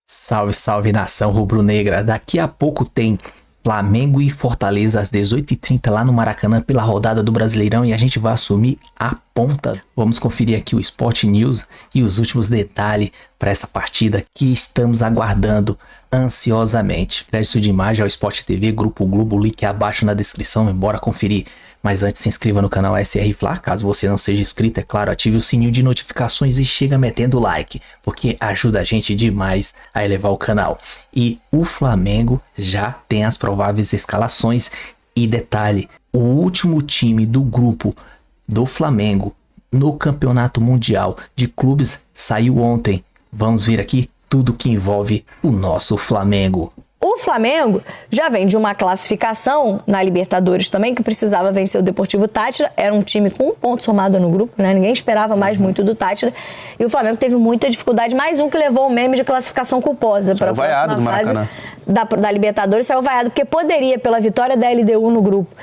Salve, salve nação rubro-negra. Daqui a pouco tem Flamengo e Fortaleza às 18h30 lá no Maracanã pela rodada do Brasileirão e a gente vai assumir a ponta. Vamos conferir aqui o Sport News e os últimos detalhes para essa partida que estamos aguardando ansiosamente. Crédito de imagem ao Sport TV, Grupo Globo, link abaixo na descrição, bora conferir. Mas antes, se inscreva no canal SR Fla, caso você não seja inscrito, é claro, ative o sininho de notificações e chega metendo like, porque ajuda a gente demais a elevar o canal. E o Flamengo já tem as prováveis escalações e detalhe, o último time do grupo do Flamengo no Campeonato Mundial de Clubes saiu ontem. Vamos ver aqui tudo que envolve o nosso Flamengo. O Flamengo já vem de uma classificação na Libertadores também, que precisava vencer o Deportivo Táchira. Era um time com 1 ponto somado no grupo, né? Ninguém esperava mais muito do Táchira. E o Flamengo teve muita dificuldade. Mais um que levou o meme de classificação culposa para a próxima fase da Libertadores. Saiu vaiado, porque poderia, pela vitória da LDU no grupo,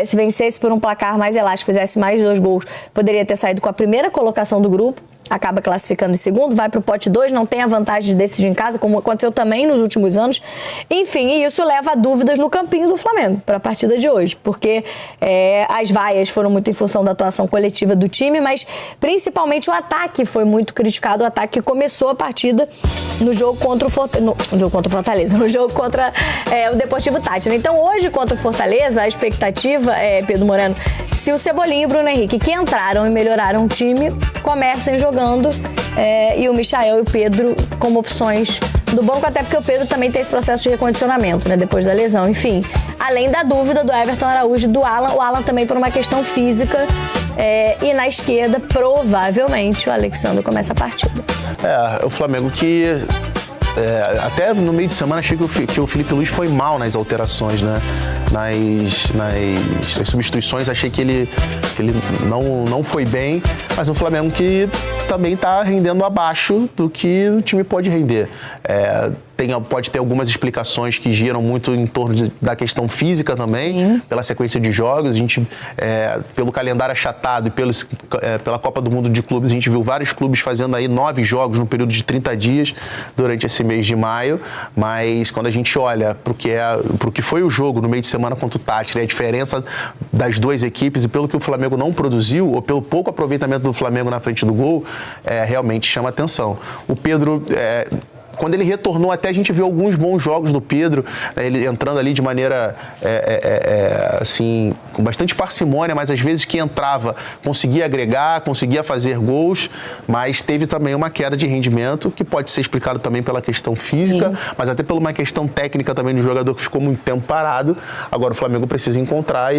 se vencesse por um placar mais elástico, fizesse mais 2 gols, poderia ter saído com a primeira colocação do grupo. Acaba classificando em segundo, vai para o pote 2, não tem a vantagem de decidir em casa, como aconteceu também nos últimos anos. Enfim, e isso leva a dúvidas no campinho do Flamengo para a partida de hoje, porque as vaias foram muito em função da atuação coletiva do time, mas principalmente o ataque foi muito criticado, o ataque que começou a partida no jogo contra o Fortaleza, no jogo contra o Deportivo Táchira. Então hoje contra o Fortaleza, a expectativa Pedro Moreno, se o Cebolinha e o Bruno Henrique, que entraram e melhoraram o time, comecem jogando e o Michael e o Pedro como opções do banco, até porque o Pedro também tem esse processo de recondicionamento, né, depois da lesão. Enfim, além da dúvida do Everton Araújo e do Alan, o Alan também por uma questão física, e na esquerda, provavelmente, o Alexandre começa a partida. O Flamengo que... até no meio de semana achei que o Felipe Luiz foi mal nas alterações, né? Nas substituições, achei que ele não foi bem, mas o Flamengo que também está rendendo abaixo do que o time pode render. Pode ter algumas explicações que giram muito em torno da questão física também, pela sequência de jogos. A gente, pelo calendário achatado e pela Copa do Mundo de Clubes, a gente viu vários clubes fazendo aí 9 jogos no período de 30 dias durante esse mês de maio, mas quando a gente olha para o que foi o jogo no meio de semana contra o Táchira, a diferença das duas equipes e pelo que o Flamengo não produziu, ou pelo pouco aproveitamento do Flamengo na frente do gol, realmente chama atenção. O Pedro... Quando ele retornou, até a gente viu alguns bons jogos do Pedro, ele entrando ali de maneira, assim, com bastante parcimônia, mas às vezes que entrava, conseguia agregar, conseguia fazer gols, mas teve também uma queda de rendimento, que pode ser explicado também pela questão física, mas até por uma questão técnica também do jogador que ficou muito tempo parado. Agora o Flamengo precisa encontrar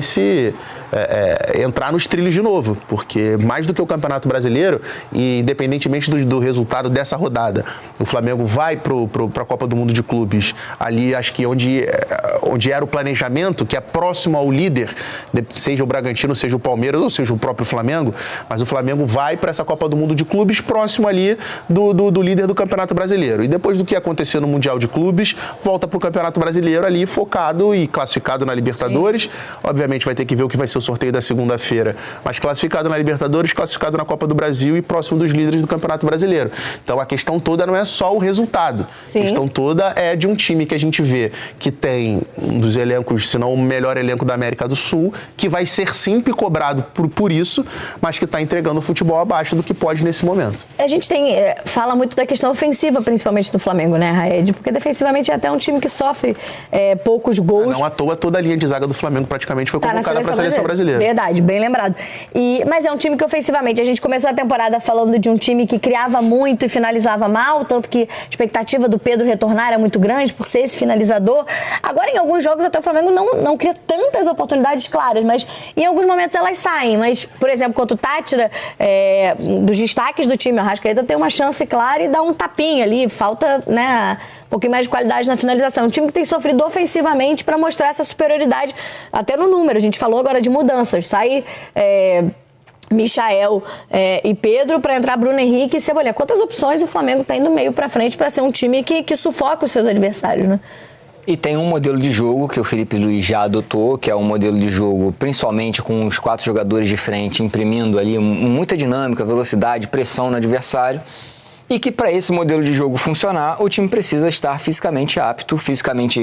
entrar nos trilhos de novo, porque mais do que o Campeonato Brasileiro, e independentemente do resultado dessa rodada, o Flamengo vai para a Copa do Mundo de Clubes, ali acho que onde era o planejamento, que é próximo ao líder, seja o Bragantino, seja o Palmeiras, ou seja o próprio Flamengo, mas o Flamengo vai para essa Copa do Mundo de Clubes próximo ali do líder do Campeonato Brasileiro. E depois do que acontecer no Mundial de Clubes, volta para o Campeonato Brasileiro ali focado e classificado na Libertadores. Obviamente vai ter que ver o que vai ser o sorteio da segunda-feira, mas classificado na Libertadores, classificado na Copa do Brasil e próximo dos líderes do Campeonato Brasileiro. Então a questão toda não é só o resultado. A questão toda é de um time que a gente vê que tem um dos elencos, se não o melhor elenco da América do Sul, que vai ser sempre cobrado por isso, mas que está entregando o futebol abaixo do que pode nesse momento. A gente fala muito da questão ofensiva, principalmente do Flamengo, né, Raed? Porque defensivamente é até um time que sofre poucos gols. Não à toa, toda a linha de zaga do Flamengo praticamente foi convocada para a Seleção Brasileira. Verdade, bem lembrado. Mas é um time que ofensivamente, a gente começou a temporada falando de um time que criava muito e finalizava mal, tanto que a expectativa do Pedro retornar era muito grande por ser esse finalizador. Agora, em alguns jogos, até o Flamengo não cria tantas oportunidades claras, mas em alguns momentos elas saem. Mas, por exemplo, contra o Táchira, dos destaques do time, o Arrascaeta tem uma chance clara e dá um tapinha ali. Falta, né, um pouquinho mais de qualidade na finalização. Um time que tem sofrido ofensivamente para mostrar essa superioridade, até no número. A gente falou agora de mudanças. Sai... Michael e Pedro para entrar Bruno Henrique e Cebolinha. Quantas opções o Flamengo tem do meio para frente para ser um time que sufoca os seus adversários, né? E tem um modelo de jogo que o Felipe Luiz já adotou, que é um modelo de jogo principalmente com os 4 jogadores de frente imprimindo ali muita dinâmica, velocidade, pressão no adversário. E que para esse modelo de jogo funcionar, o time precisa estar fisicamente apto, fisicamente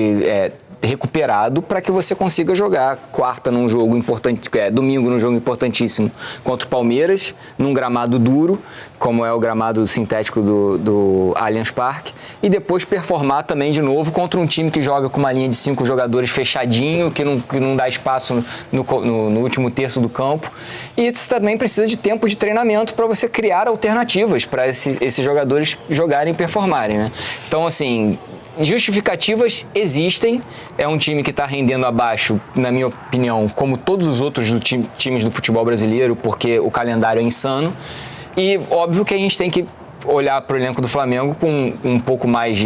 recuperado, para que você consiga jogar quarta num jogo importante, domingo num jogo importantíssimo contra o Palmeiras, num gramado duro, como é o gramado sintético do Allianz Parque, e depois performar também de novo contra um time que joga com uma linha de 5 jogadores fechadinho, que não dá espaço no último terço do campo. E isso também precisa de tempo de treinamento para você criar alternativas para esses jogadores jogarem e performarem, né? Então, assim, justificativas existem. É um time que está rendendo abaixo, na minha opinião, como todos os outros times do futebol brasileiro, porque o calendário é insano. E óbvio que a gente tem que olhar para o elenco do Flamengo com um pouco mais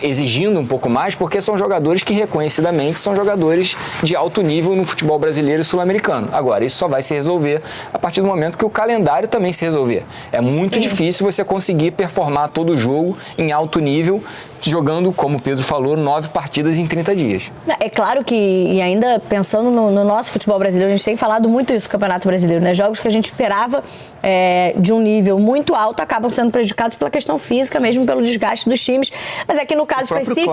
exigindo um pouco mais, porque são jogadores que reconhecidamente são jogadores de alto nível no futebol brasileiro e sul-americano. Agora, isso só vai se resolver a partir do momento que o calendário também se resolver. É muito difícil você conseguir performar todo o jogo em alto nível, jogando, como o Pedro falou, 9 partidas em 30 dias. É claro que, e ainda pensando no nosso futebol brasileiro, a gente tem falado muito isso no Campeonato Brasileiro, né? Jogos que a gente esperava de um nível muito alto acabam sendo prejudicados pela questão física, mesmo pelo desgaste dos times. Mas aqui no caso específico...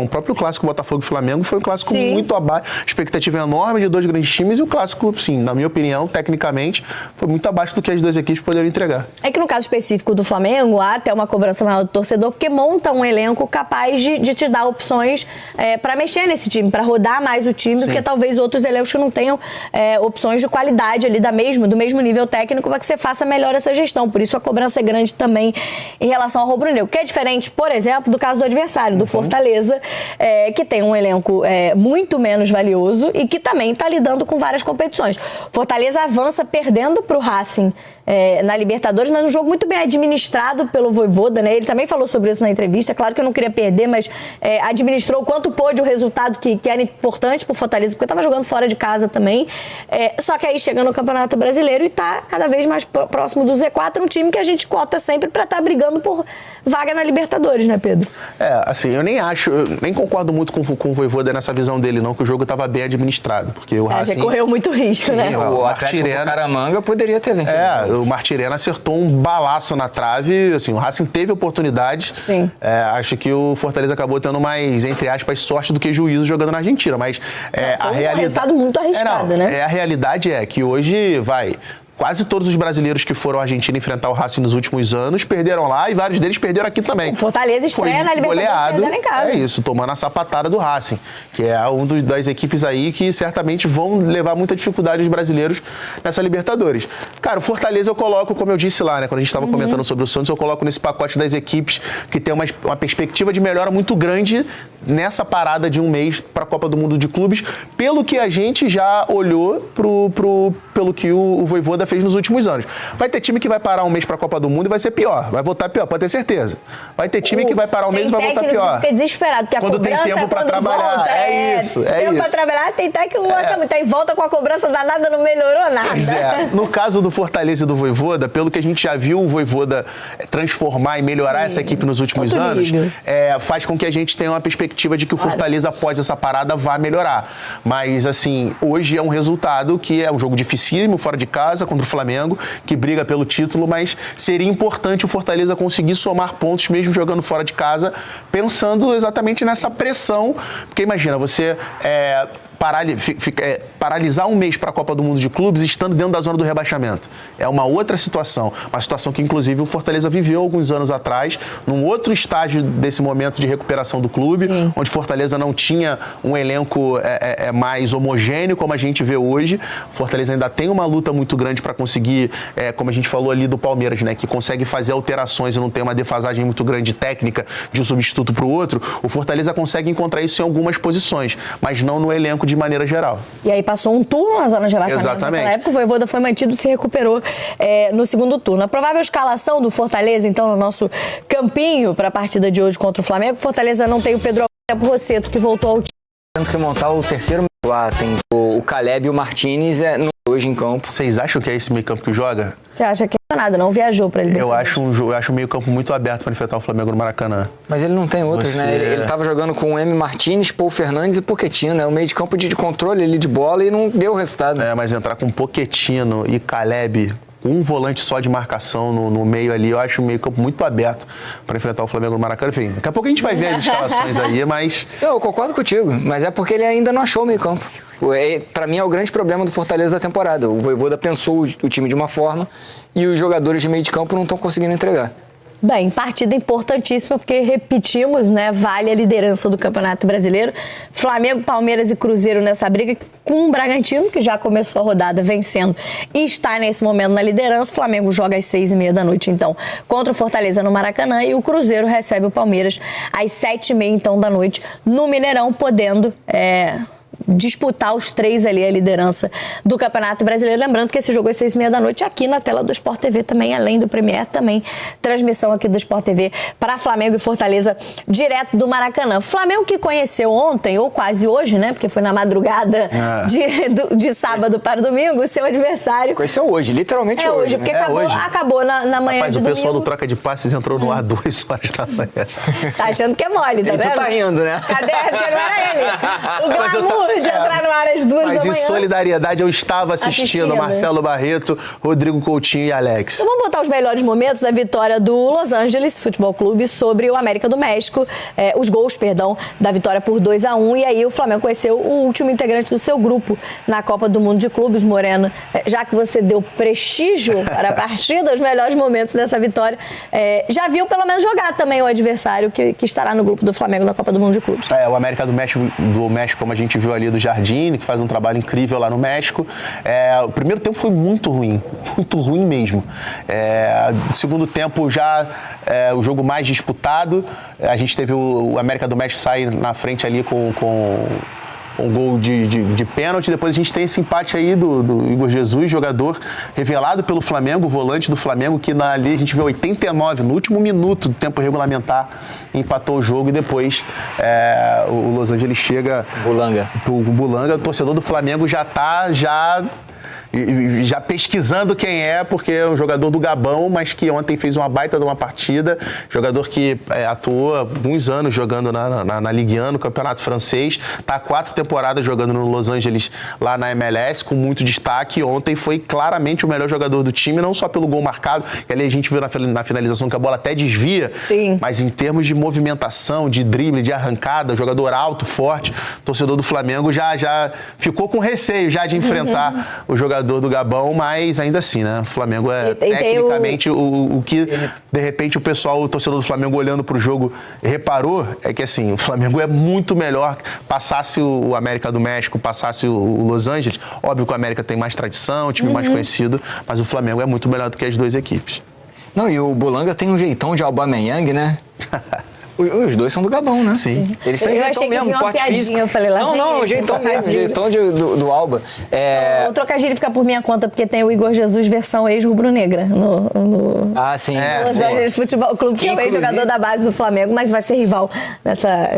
O próprio clássico Botafogo e Flamengo foi um clássico muito abaixo, expectativa enorme de 2 grandes times, e o clássico, sim, na minha opinião, tecnicamente, foi muito abaixo do que as 2 equipes poderiam entregar. É que no caso específico do Flamengo, há até uma cobrança maior do torcedor, porque monta um elenco capaz de te dar opções para mexer nesse time, para rodar mais o time, do que talvez outros elencos que não tenham opções de qualidade ali do mesmo nível técnico, para que você faça melhor essa gestão. Por isso a cobrança é grande também em relação ao rubro-negro, que é diferente, por exemplo, do caso do adversário, do Fortaleza, que tem um elenco muito menos valioso e que também está lidando com várias competições. Fortaleza avança perdendo para o Racing na Libertadores, mas um jogo muito bem administrado pelo Vojvoda, né? Ele também falou sobre isso na entrevista. Claro que eu não queria perder, mas administrou o quanto pôde o resultado que era importante pro Fortaleza, porque estava jogando fora de casa também. Só que aí chega no Campeonato Brasileiro e está cada vez mais próximo do Z4, um time que a gente cota sempre para estar brigando por vaga na Libertadores, né, Pedro? Assim, eu nem concordo muito com o Vojvoda nessa visão dele, não, que o jogo estava bem administrado, porque o Racing... Você correu muito risco, né? O Atlético Caramanga poderia ter vencido. O Martirena acertou um balaço na trave, assim, o Racing teve oportunidades. Sim. Acho que o Fortaleza acabou tendo mais, entre aspas, sorte do que juízo jogando na Argentina, mas a realidade... um resultado muito arriscado, né? A realidade é que hoje, quase todos os brasileiros que foram à Argentina enfrentar o Racing nos últimos anos perderam lá, e vários deles perderam aqui também. O Fortaleza estreia na Libertadores perdendo em casa. É isso, tomando a sapatada do Racing, que é das equipes aí que certamente vão levar muita dificuldade os brasileiros nessa Libertadores. Cara, o Fortaleza eu coloco, como eu disse lá, né, quando a gente estava comentando sobre o Santos, eu coloco nesse pacote das equipes que tem uma perspectiva de melhora muito grande nessa parada de um mês para a Copa do Mundo de Clubes, pelo que a gente já olhou pelo que o Vojvoda fez nos últimos anos. Vai ter time que vai parar um mês para a Copa do Mundo e vai ser pior, vai voltar pior, pode ter certeza. Vai ter time que vai parar um mês e vai voltar pior. Fica desesperado, porque quando tem tempo para trabalhar, volta, isso. Tem tempo para trabalhar, tem técnico que não gosta muito, aí volta com a cobrança danada, não melhorou nada. Pois no caso do Fortaleza e do Vojvoda, pelo que a gente já viu o Vojvoda transformar e melhorar essa equipe nos últimos anos, faz com que a gente tenha uma perspectiva de que o Fortaleza, após essa parada, vá melhorar. Mas, assim, hoje é um resultado que é um jogo dificílimo, fora de casa, contra o Flamengo, que briga pelo título, mas seria importante o Fortaleza conseguir somar pontos mesmo jogando fora de casa, pensando exatamente nessa pressão, porque imagina, você paralisar um mês para a Copa do Mundo de Clubes estando dentro da zona do rebaixamento. É uma outra situação, uma situação que inclusive o Fortaleza viveu alguns anos atrás, num outro estágio desse momento de recuperação do clube, onde Fortaleza não tinha um elenco mais homogêneo como a gente vê hoje. Fortaleza ainda tem uma luta muito grande para conseguir, como a gente falou ali do Palmeiras, né, que consegue fazer alterações e não tem uma defasagem muito grande técnica de um substituto para o outro. O Fortaleza consegue encontrar isso em algumas posições, mas não no elenco de maneira geral. E aí passou um turno na zona de rebaixamento. Exatamente. Naquela época o Vojvoda foi mantido e se recuperou no segundo turno. A provável escalação do Fortaleza, então, no nosso campinho para a partida de hoje contra o Flamengo. Fortaleza não tem o Pedro Rosseto, que voltou ao time. Tendo que montar o terceiro lá, tem o Caleb e o Martínez hoje em campo. Vocês acham que é esse meio campo que joga? Você acha que nada, não viajou para ele? Eu acho o meio campo muito aberto para enfrentar o Flamengo no Maracanã. Mas ele não tem outros, né? Ele estava jogando com o M. Martínez, Paul Fernandes e Pochettino, né? O meio de campo de controle ali de bola e não deu resultado. Mas entrar com Pochettino e Caleb um volante só de marcação no meio ali, eu acho o meio campo muito aberto para enfrentar o Flamengo no Maracanã. Enfim, daqui a pouco a gente vai ver as escalações aí, mas... Eu concordo contigo, mas é porque ele ainda não achou o meio campo. Para mim é o grande problema do Fortaleza da temporada. O Vojvoda pensou o time de uma forma e os jogadores de meio de campo não estão conseguindo entregar. Bem, partida importantíssima, porque repetimos, né? Vale a liderança do Campeonato Brasileiro. Flamengo, Palmeiras e Cruzeiro nessa briga, com o Bragantino, que já começou a rodada vencendo e está nesse momento na liderança. O Flamengo joga às 6h30 da noite, então, contra o Fortaleza no Maracanã, e o Cruzeiro recebe o Palmeiras às 7h30, então, da noite, no Mineirão, podendo disputar os três ali a liderança do Campeonato Brasileiro. Lembrando que esse jogo é 6h30 da noite aqui na tela do Sport TV também, além do Premier, também transmissão aqui do Sport TV para Flamengo e Fortaleza, direto do Maracanã. Flamengo que conheceu ontem, ou quase hoje, né? Porque foi na madrugada de sábado para domingo, o seu adversário. Conheceu hoje, literalmente hoje. Porque né? acabou na manhã. Rapaz, de o pessoal domingo. do Troca de Passes entrou no ar 2 horas da manhã. Tá achando que é mole, tá E vendo? tu tá rindo, né? Cadê? Porque não era ele. O glamour de entrar no ar às 2 da Mas manhã. em solidariedade eu estava assistindo Marcelo Barreto, Rodrigo Coutinho e Alex. Então vamos botar os melhores momentos da vitória do Los Angeles Futebol Clube sobre o América do México, os gols, da vitória por 2-1, e aí o Flamengo conheceu o último integrante do seu grupo na Copa do Mundo de Clubes. Moreno, já que você deu prestígio para a partida, os melhores momentos dessa vitória, já viu pelo menos jogar também o adversário que estará no grupo do Flamengo na Copa do Mundo de Clubes. O América do México, como a gente viu ali do Jardine, que faz um trabalho incrível lá no México. O primeiro tempo foi muito ruim mesmo. No segundo tempo já o jogo mais disputado. A gente teve o América do México sair na frente ali com um gol de pênalti. Depois a gente tem esse empate aí do Igor Jesus, jogador revelado pelo Flamengo, volante do Flamengo, que ali a gente vê 89, no último minuto do tempo regulamentar, empatou o jogo, e depois o Los Angeles chega pro Bulanga. O torcedor do Flamengo já tá já pesquisando quem é, porque é um jogador do Gabão, mas que ontem fez uma baita de uma partida, jogador que atuou há alguns anos jogando na Ligue 1, no Campeonato Francês, está há 4 temporadas jogando no Los Angeles, lá na MLS, com muito destaque. Ontem foi claramente o melhor jogador do time, não só pelo gol marcado, que ali a gente viu na finalização que a bola até desvia, sim, mas em termos de movimentação, de drible, de arrancada, jogador alto, forte. Torcedor do Flamengo já ficou com receio já de enfrentar o jogador do Gabão, mas ainda assim, né? O Flamengo tecnicamente o que, de repente, o torcedor do Flamengo olhando pro jogo reparou é que, assim, o Flamengo é muito melhor. Passasse o América do México, passasse o Los Angeles, óbvio que o América tem mais tradição, time mais conhecido, mas o Flamengo é muito melhor do que as duas equipes. Não, e o Bulanga tem um jeitão de Aubameyang, né? Os dois são do Gabão, né? Sim. Eles têm jeitão mesmo, porte físico. Eu falei, não, jeitão mesmo, jeitão do Alba. O trocadilho fica por minha conta, porque tem o Igor Jesus versão ex-rubro-negra no sim. Los Angeles Futebol Clube, que é o ex-jogador da base do Flamengo, mas vai ser rival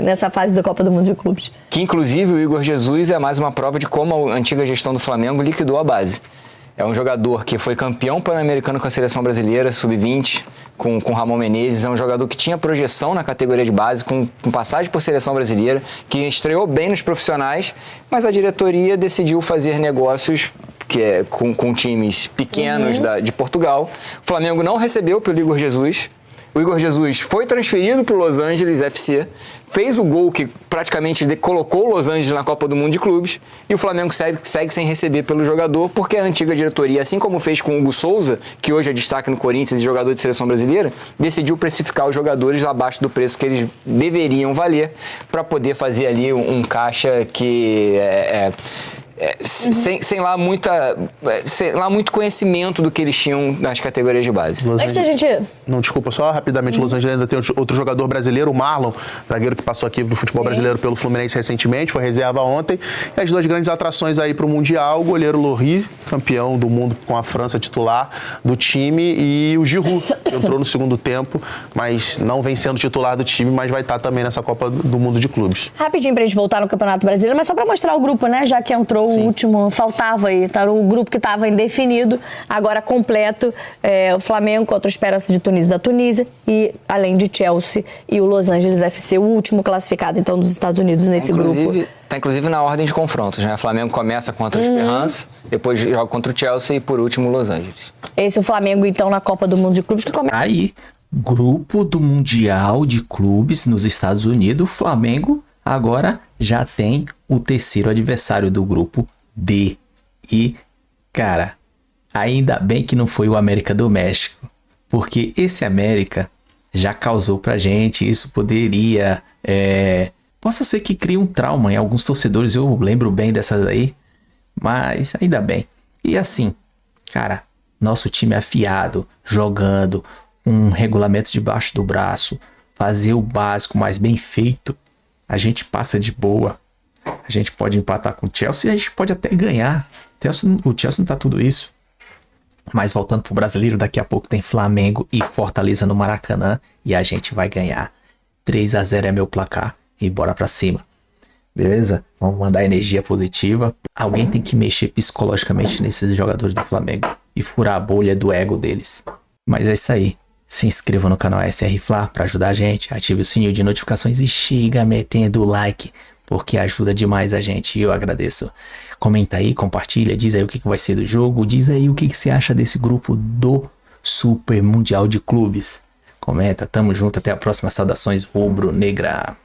nessa fase da Copa do Mundo de Clubes. Que, inclusive, o Igor Jesus é mais uma prova de como a antiga gestão do Flamengo liquidou a base. É um jogador que foi campeão pan-americano com a seleção brasileira, sub-20, com Ramon Menezes. É um jogador que tinha projeção na categoria de base, com passagem por seleção brasileira, que estreou bem nos profissionais, mas a diretoria decidiu fazer negócios com times pequenos de Portugal. O Flamengo não recebeu pelo Igor Jesus. O Igor Jesus foi transferido para o Los Angeles FC, fez o gol que praticamente colocou o Los Angeles na Copa do Mundo de Clubes, e o Flamengo segue sem receber pelo jogador, porque a antiga diretoria, assim como fez com o Hugo Souza, que hoje é destaque no Corinthians e jogador de seleção brasileira, decidiu precificar os jogadores abaixo do preço que eles deveriam valer, para poder fazer ali um caixa que sem lá muito conhecimento do que eles tinham nas categorias de base. Antes da gente... Não, desculpa, só rapidamente, Los Angeles ainda tem outro jogador brasileiro, o Marlon, zagueiro que passou aqui do futebol brasileiro pelo Fluminense recentemente, foi reserva ontem. E as duas grandes atrações aí para o Mundial, o goleiro Lohri, campeão do mundo com a França, titular do time, e o Giroud, que entrou no segundo tempo, mas não vem sendo titular do time, mas vai estar também nessa Copa do Mundo de Clubes. Rapidinho pra gente voltar no Campeonato Brasileiro, mas só pra mostrar o grupo, né? Já que entrou o Sim. último, faltava aí, tá o grupo que estava indefinido, agora completo, o Flamengo contra o Esperance de Tunísia da Tunísia e além de Chelsea e o Los Angeles FC, o último classificado então dos Estados Unidos nesse grupo. Tá inclusive na ordem de confrontos, né? O Flamengo começa contra o Esperance, depois joga contra o Chelsea e por último o Los Angeles. Esse é o Flamengo então na Copa do Mundo de Clubes que começa. Aí, grupo do Mundial de Clubes nos Estados Unidos, o Flamengo agora já tem o terceiro adversário do grupo D. E, cara, ainda bem que não foi o América do México, porque esse América já causou pra gente, isso poderia... Possa ser que crie um trauma em alguns torcedores, eu lembro bem dessa daí, mas ainda bem. E assim, cara, nosso time afiado, jogando, um regulamento debaixo do braço, fazer o básico, mas bem feito, a gente passa de boa. A gente pode empatar com o Chelsea e a gente pode até ganhar. O Chelsea não tá tudo isso. Mas voltando pro brasileiro, daqui a pouco tem Flamengo e Fortaleza no Maracanã e a gente vai ganhar. 3-0 é meu placar e bora pra cima. Beleza? Vamos mandar energia positiva. Alguém tem que mexer psicologicamente nesses jogadores do Flamengo e furar a bolha do ego deles. Mas é isso aí. Se inscreva no canal SR Fla para ajudar a gente. Ative o sininho de notificações e chega metendo o like, porque ajuda demais a gente e eu agradeço. Comenta aí, compartilha, diz aí o que vai ser do jogo. Diz aí o que você acha desse grupo do Super Mundial de Clubes. Comenta, tamo junto, até a próxima. Saudações rubro-negra.